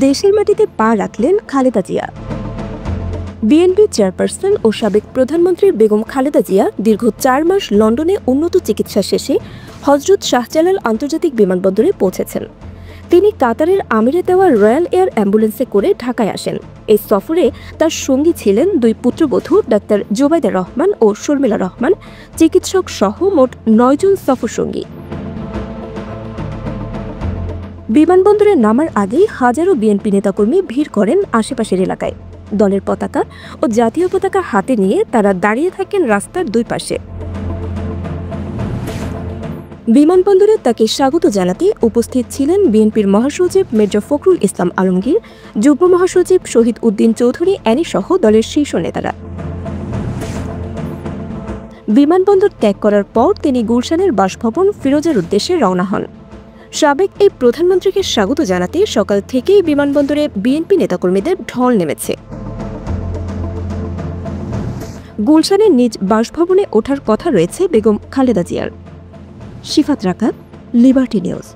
দেশের মাটিতে পা রাখলেন খালেদা জিয়া। বিএনপি চেয়ারপারসন ও সাবেক প্রধানমন্ত্রী বেগম খালেদা জিয়া দীর্ঘ ৪ মাস লন্ডনে উন্নত চিকিৎসা শেষে হজরত শাহজালাল আন্তর্জাতিক বিমানবন্দরে পৌঁছেছেন। তিনি কাতারের আমিরে দেওয়া রয়্যাল এয়ার অ্যাম্বুলেন্সে করে ঢাকায় আসেন। এই সফরে তার সঙ্গী ছিলেন ২ পুত্রবধূ ডাক্তার জোবাইদা রহমান ও শর্মিলা রহমান, চিকিৎসক সহ মোট ৯ জন সফরসঙ্গী। বিমানবন্দরে নামার আগেই হাজারো বিএনপি নেতাকর্মী ভিড় করেন আশেপাশের এলাকায়। দলের পতাকা ও জাতীয় পতাকা হাতে নিয়ে তারা দাঁড়িয়ে থাকেন রাস্তার ২ পাশে। বিমানবন্দরে তাকে স্বাগত জানাতে উপস্থিত ছিলেন বিএনপির মহাসচিব মির্জা ফখরুল ইসলাম আলমগীর, যুগ্ম মহাসচিব শহীদ উদ্দিন চৌধুরী অ্যানি সহ দলের শীর্ষ নেতারা। বিমানবন্দর ত্যাগ করার পর তিনি গুলশানের বাসভবন ফিরোজের উদ্দেশ্যে রওনা হন। সাবেক এই প্রধানমন্ত্রীকে স্বাগত জানাতে সকাল থেকেই বিমানবন্দরে বিএনপি নেতাকর্মীদের ঢল নেমেছে। গুলশানের নিজ বাসভবনে ওঠার কথা রয়েছে বেগম খালেদা জিয়ার। শিফাত রাকাত, লিবার্টি নিউজ।